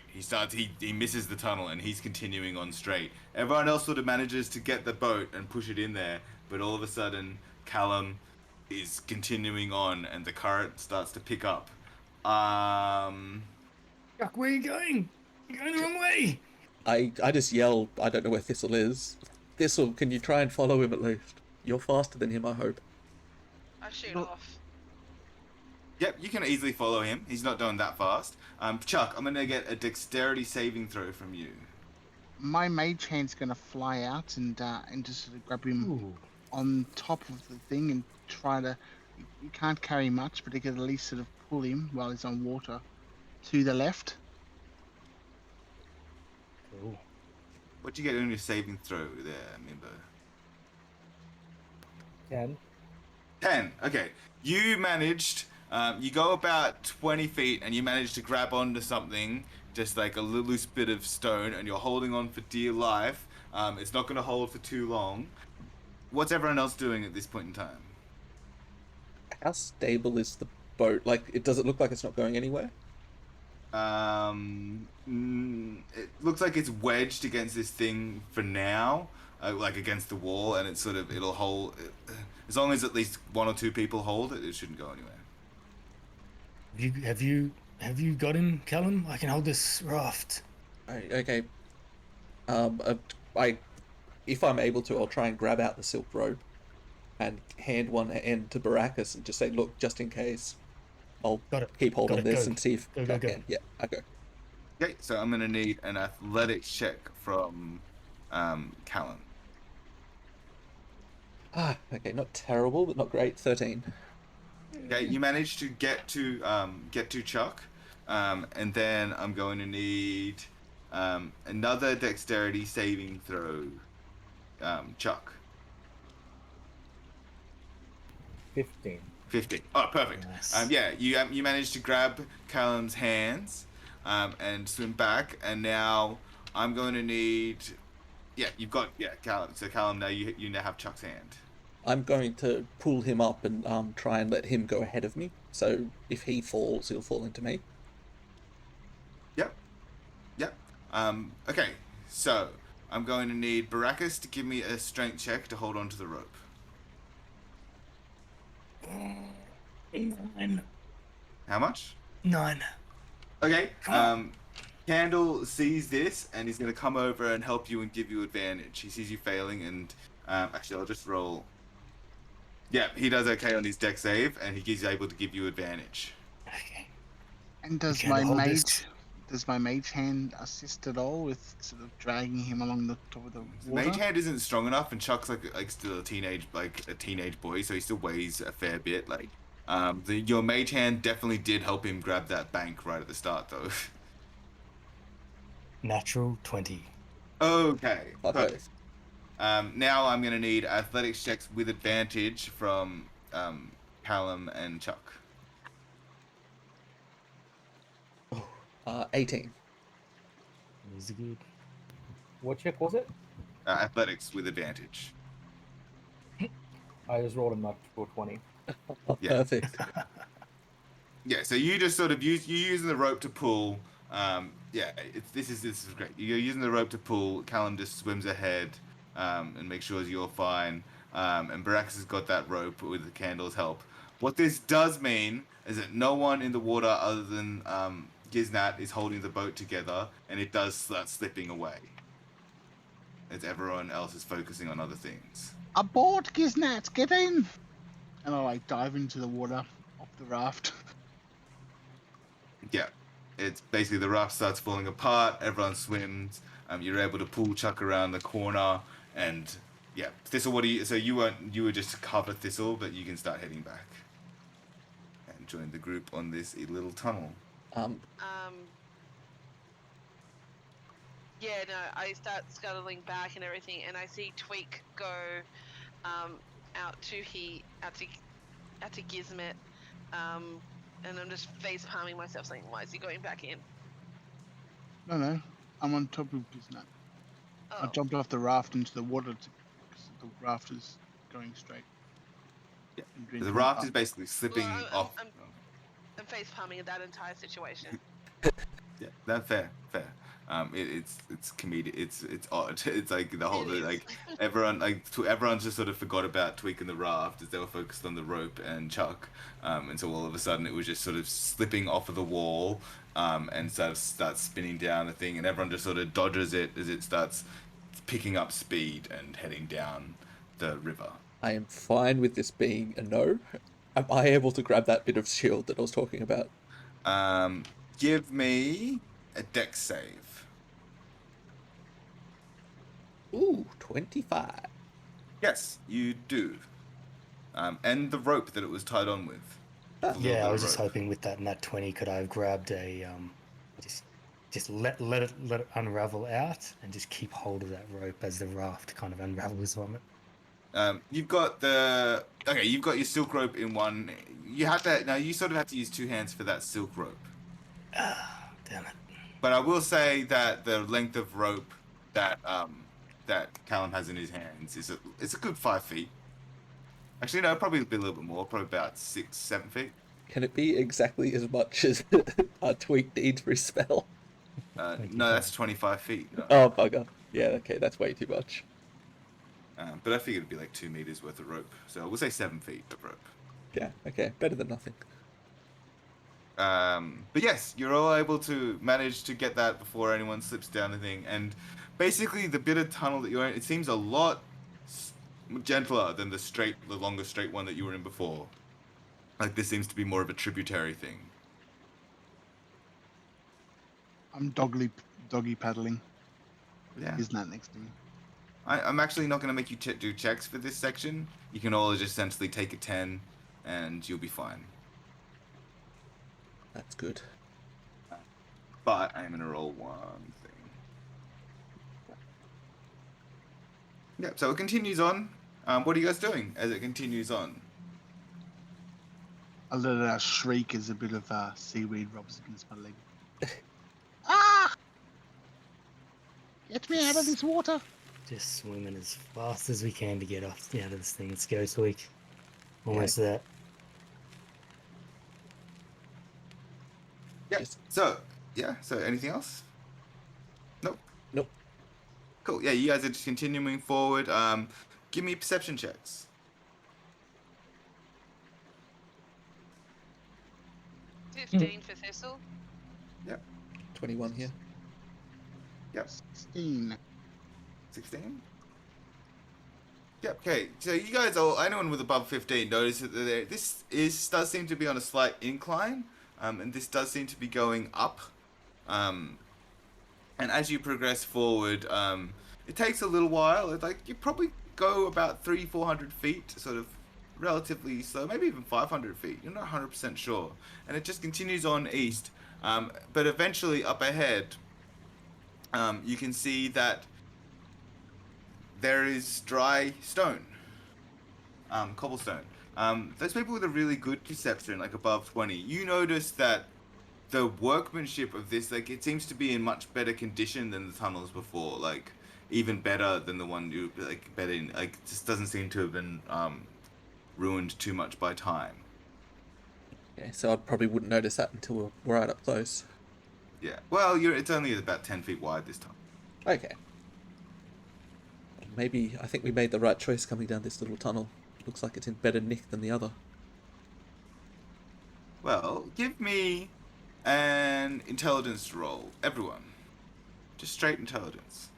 He misses the tunnel and he's continuing on straight. Everyone else sort of manages to get the boat and push it in there, but all of a sudden Callum is continuing on and the current starts to pick up. Chuck, where are you going? You're going the wrong way. I just yell, I don't know where Thistle is. Thistle, can you try and follow him at least? You're faster than him, I hope. I shoot Well- off. Yep, you can easily follow him. He's not doing that fast. Chuck, I'm gonna get a dexterity saving throw from you. My mage hand's gonna fly out and just sort of grab him Ooh. on top of the thing and try to. You can't carry much, but you can at least sort of pull him while he's on water to the left. Cool. What'd you get on your saving throw there, Mimbo? 10. 10. Okay. You managed, you go about 20 feet and you manage to grab onto something, just like a loose bit of stone, and you're holding on for dear life. It's not going to hold for too long. What's everyone else doing at this point in time? How stable is the boat? Like, does it look like it's not going anywhere? It looks like it's wedged against this thing for now, like against the wall, and it's it'll hold. As long as at least one or two people hold it, it shouldn't go anywhere. Have you got him, Callum? I can hold this raft. Okay. If I'm able to, I'll try and grab out the silk rope and hand one end to Baracus and just say, look, just in case, I'll Got it. keep hold Got of it, this go. and see if Go, I go, go. can. Yeah, I go. Okay, so I'm gonna need an athletics check from Callan. Okay, not terrible, but not great. 13. Okay, you managed to get to Chuck, and then I'm going to need another dexterity saving throw, Chuck. 15. 15. Oh, perfect. Nice. Yeah, you managed to grab Callum's hands, and swim back, and now I'm going to need. Yeah, you've got Callum. So Callum, now you now have Chuck's hand. I'm going to pull him up and try and let him go ahead of me. So if he falls, he'll fall into me. Yep. Okay, so I'm going to need Baracus to give me a strength check to hold on to the rope. 9. How much? 9. Okay. Come on. Candle sees this and he's going to come over and help you and give you advantage. He sees you failing, and actually, I'll just roll. Yeah, he does okay on his deck save, and he's able to give you advantage. Okay. And does Can my I hold mage this? does my mage hand assist at all with sort of dragging him along the top of the water? Mage hand isn't strong enough, and Chuck's like still a teenage boy, so he still weighs a fair bit. Like, your mage hand definitely did help him grab that bank right at the start, though. Natural 20. Okay. Fuck Perfect. oath. Now I'm going to need athletics checks with advantage from Callum and Chuck. 18. Is good. What check was it? Athletics with advantage. I just rolled a natural 20. Oh, Yeah. perfect. Yeah, so you just sort of you're using the rope to pull. Yeah, this is great. You're using the rope to pull. Callum just swims ahead and makes sure you're fine. And Barax has got that rope with the candle's help. What this does mean is that no one in the water other than Giznat is holding the boat together, and it does start slipping away as everyone else is focusing on other things. Aboard, Giznat, get in! And I like dive into the water off the raft. Yeah, it's basically the raft starts falling apart. Everyone swims. You're able to pull Chuck around the corner, and yeah, Thistle. What do you? So you were just to cover Thistle, but you can start heading back and join the group on this little tunnel. Yeah, no, I start scuttling back and everything, and I see Tweak go out to Gizmet, and I'm just face palming myself, saying, "Why is he going back in?" No, I'm on top of Giznat. I Oh, jumped off the raft into the water because the raft is going straight. Yeah. into The a raft path. is basically slipping well, off. I'm face palming that entire situation. Yeah, that's fair. It's comedic. It's odd. It's like the whole It is. like everyone just sort of forgot about tweaking the raft as they were focused on the rope and Chuck, and so all of a sudden it was just sort of slipping off of the wall, and starts spinning down the thing, and everyone just sort of dodges it as it starts picking up speed and heading down the river. I am fine with this being a no. Am I able to grab that bit of shield that I was talking about? Give me a dex save. Ooh, 25. Yes, you do. And the rope that it was tied on with. Ah. The little Yeah, bit I of was just rope. hoping with that nat 20 could I have grabbed a just let it unravel out and just keep hold of that rope as the raft kind of unravels on it. You've got you've got your silk rope in one. You have to now. You sort of have to use two hands for that silk rope. Ah, damn it. But I will say that the length of rope that Callum has in his hands it's a good 5 feet. Actually, no, probably be a little bit more. Probably about 6, 7 feet. Can it be exactly as much as a Tweak needs for his spell? No, that's 25 feet. No. Oh, bugger. Yeah, okay, that's way too much. But I figured it'd be like 2 meters worth of rope. So we'll say 7 feet of rope. Yeah, okay, better than nothing. But yes, you're all able to manage to get that before anyone slips down the thing. And basically, the bit of tunnel that you're in, it seems a lot gentler than the longer straight one that you were in before. Like this seems to be more of a tributary thing. I'm doggy paddling. Yeah. Giznat next to me. I'm actually not going to make you do checks for this section. You can all just essentially take a 10, and you'll be fine. That's good. But I'm going to roll one thing. Yeah, so it continues on. What are you guys doing as it continues on? I let out a shriek as a bit of seaweed rubs against my leg. Ah! Get me out of this water! Just swimming as fast as we can to get out of this thing. Let's go, Tweak. Almost there. Yeah. Just- So anything else? Nope. Nope. Cool. Yeah, you guys are just continuing forward. Give me perception checks. 15 for Thistle. 21 here. Yep. 16. 16. Yep. Okay. So you guys all, anyone with above 15, notice that this does seem to be on a slight incline, and this does seem to be going up. And as you progress forward, it takes a little while. It's like you probably go about 300-400 feet, sort of relatively slow, maybe even 500 feet. You're not 100% sure, and it just continues on east. But eventually, up ahead, you can see that there is dry stone, cobblestone. Those people with a really good perception, like above 20, you notice that the workmanship of this, like, it seems to be in much better condition than the tunnels before, like, even better than the one you, like, better in, like, just doesn't seem to have been, ruined too much by time. Okay, so I probably wouldn't notice that until we're right up close. Yeah, well, it's only about 10 feet wide this time. Okay. Maybe I think we made the right choice coming down this little tunnel. Looks like it's in better nick than the other. Well, give me an intelligence roll, everyone. Just straight intelligence.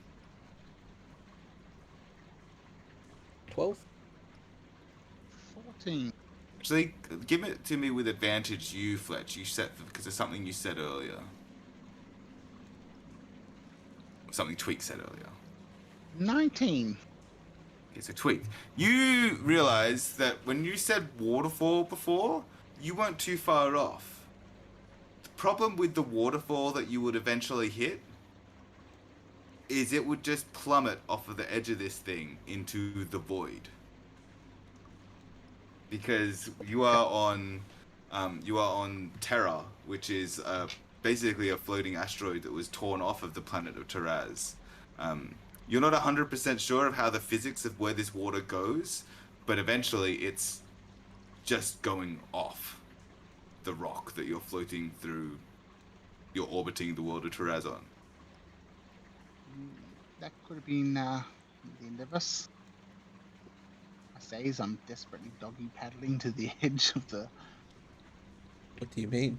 12? 14. Actually, give it to me with advantage, you, Fletch. You said, because of something you said earlier. Something Tweak said earlier. 19. Okay, so Tweak, you realize that when you said waterfall before, you weren't too far off. The problem with the waterfall that you would eventually hit is it would just plummet off of the edge of this thing into the void. Because you are on Terra, which is basically a floating asteroid that was torn off of the planet of Taraz. You're not 100% sure of how the physics of where this water goes, but eventually it's just going off the rock that you're floating through. You're orbiting the world of Taraz on. That could have been the end of us. I say as I'm desperately doggy paddling to the edge of the. What do you mean?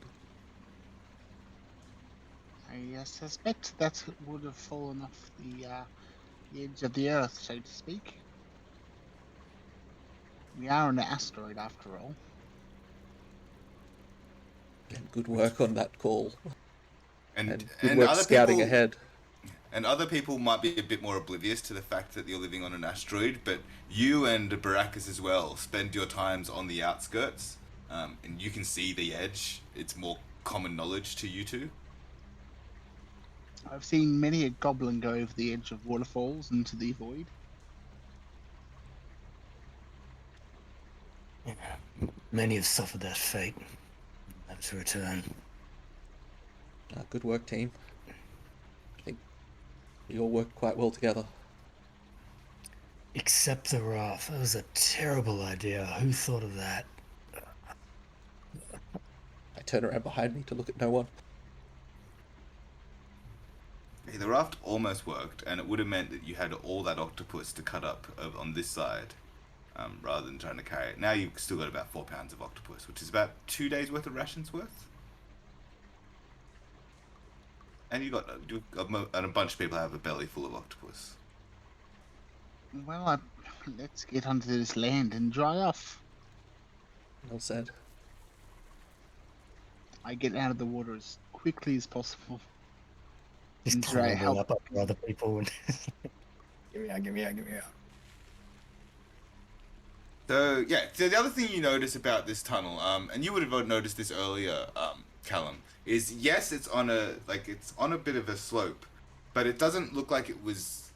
I suspect that would have fallen off the edge of the Earth, so to speak. We are on an asteroid after all. Good work on that call. And good work other scouting people, ahead. And other people might be a bit more oblivious to the fact that you're living on an asteroid, but you and Barakas as well spend your times on the outskirts, and you can see the edge. It's more common knowledge to you two. I've seen many a goblin go over the edge of waterfalls into the void. Yeah, many have suffered that fate. Never to return. Good work, team. I think we all work quite well together. Except the raft. That was a terrible idea. Who thought of that? I turn around behind me to look at no one. Okay, the raft almost worked, and it would have meant that you had all that octopus to cut up on this side, rather than trying to carry it. Now you've still got about 4 pounds of octopus, which is about 2 days worth of rations worth. And you got and a bunch of people have a belly full of octopus. Well, let's get onto this land and dry off. Well said. I get out of the water as quickly as possible. Just And try climbing help. up after other people and give me out, give me out, give me out. So yeah, so the other thing you notice about this tunnel, and you would have noticed this earlier, Callum, is yes, it's on a bit of a slope, but it doesn't look like it was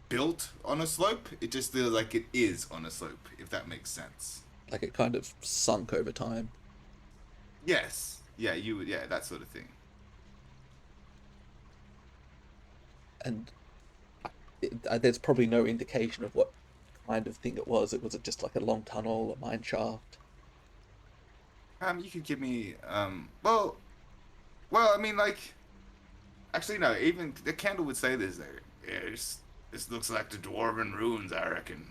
built on a slope. It just feels like it is on a slope, if that makes sense. Like it kind of sunk over time. Yes, yeah, that sort of thing. And there's probably no indication of what kind of thing it was. Was it just like a long tunnel, a mine shaft? You could give me, well, I mean, like, actually, no, even the candle would say this there. Yeah, this looks like the dwarven ruins, I reckon.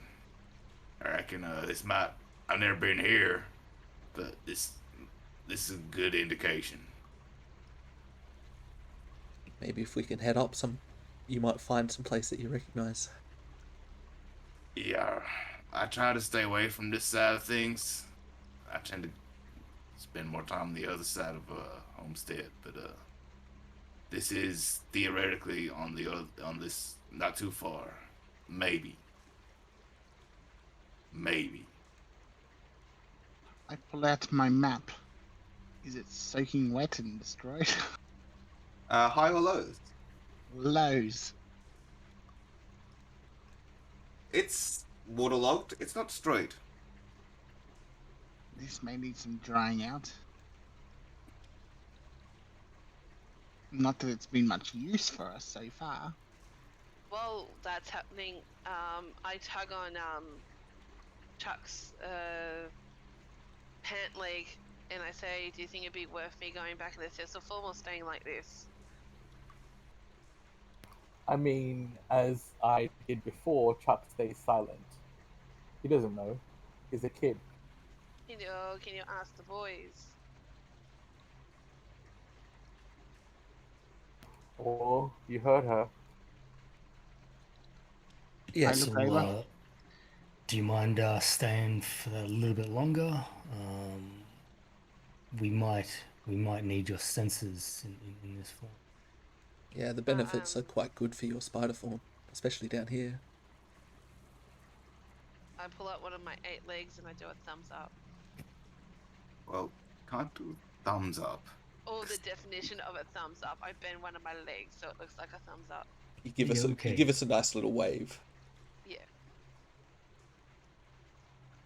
This might, I've never been here, but this is a good indication. Maybe if we can head up you might find some place that you recognize. Yeah, I try to stay away from this side of things. I tend to spend more time on the other side of Homestead, but this is theoretically on this, not too far. Maybe. I pull out my map. Is it soaking wet and destroyed? High or lows? Lows. It's waterlogged. It's not destroyed. This may need some drying out. Not that it's been much use for us so far. While that's happening, I tug on Chuck's pant leg and I say, do you think it'd be worth me going back in the thistle form or staying like this? I mean, as I did before, Chuck stays silent. He doesn't know. He's a kid. Can you ask the boys? Or you heard her. Yeah, I so look over. Do you mind staying for a little bit longer? We might need your senses in this form. yeah, the benefits are quite good for your spider form, especially down here. I pull out one of my 8 legs and I do a thumbs up. Well, can't do thumbs up. Or the definition of a thumbs up. I bend one of my legs so it looks like a thumbs up. You give us Yeah, you okay. give us a nice little wave. Yeah.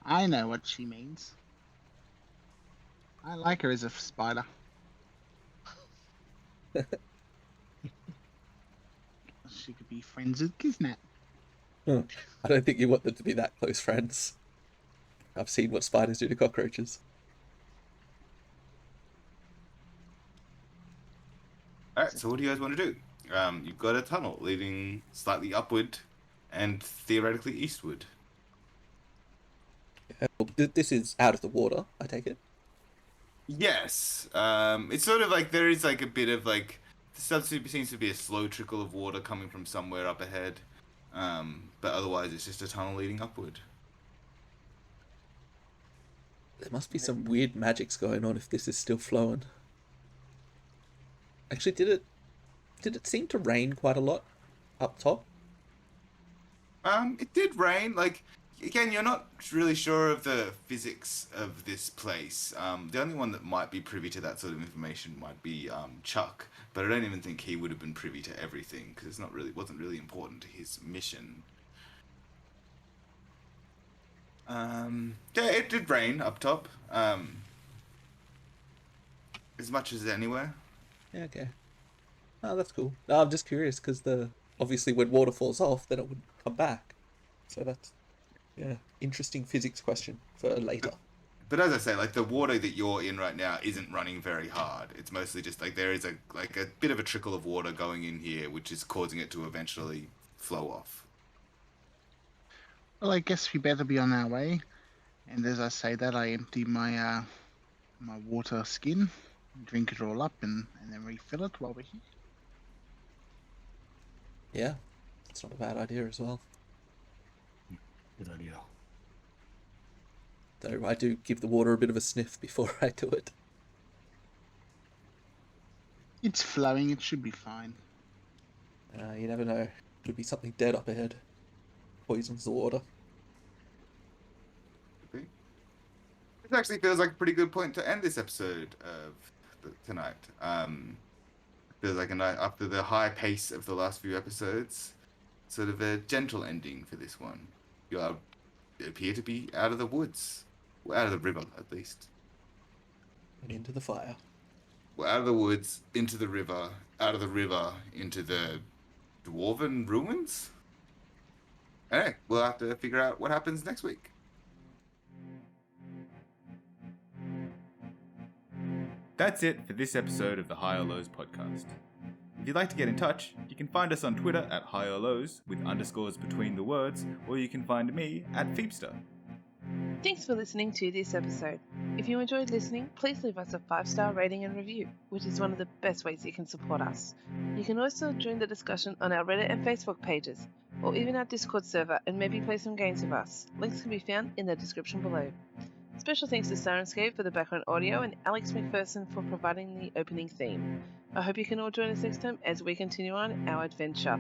I know what she means. I like her as a spider. She could be friends with Kiznat. I don't think you want them to be that close friends. I've seen what spiders do to cockroaches. Alright, so what do you guys want to do? You've got a tunnel leading slightly upward and theoretically eastward. This is out of the water, I take it. Yes. It's sort of like there is like a bit of like there seems to be a slow trickle of water coming from somewhere up ahead. But otherwise it's just a tunnel leading upward. There must be some weird magics going on if this is still flowing. Actually, did it seem to rain quite a lot up top? It did rain. Like, again, you're not really sure of the physics of this place. The only one that might be privy to that sort of information might be Chuck, but I don't even think he would have been privy to everything because wasn't really important to his mission. Yeah, it did rain up top. As much as anywhere. Yeah, okay. Oh, that's cool. No, I'm just curious because obviously when water falls off, then it would come back. So that's interesting physics question for later. But as I say, like the water that you're in right now isn't running very hard. It's mostly just like there is a bit of a trickle of water going in here, which is causing it to eventually flow off. Well, I guess we better be on our way. And as I say that, I empty my my water skin, drink it all up, and then refill it while we're here. Yeah, that's not a bad idea as well. Good idea. Though I do give the water a bit of a sniff before I do it. It's flowing, it should be fine. You never know. Could be something dead up ahead. Poisons the water. Okay. This actually feels like a pretty good point to end this episode of tonight. Feels like a night after the high pace of the last few episodes, sort of a gentle ending for this one. You appear to be out of the woods, well, out of the river at least. And into the fire. Well, out of the woods, into the river, out of the river, into the dwarven ruins? Anyway, we'll have to figure out what happens next week. That's it for this episode of the High or Lows podcast. If you'd like to get in touch, you can find us on Twitter at High or Lows with underscores between the words, or you can find me at Feepster. Thanks for listening to this episode. If you enjoyed listening, please leave us a 5-star rating and review, which is one of the best ways you can support us. You can also join the discussion on our Reddit and Facebook pages, or even our Discord server and maybe play some games with us. Links can be found in the description below. Special thanks to Sirenscape for the background audio and Alex McPherson for providing the opening theme. I hope you can all join us next time as we continue on our adventure.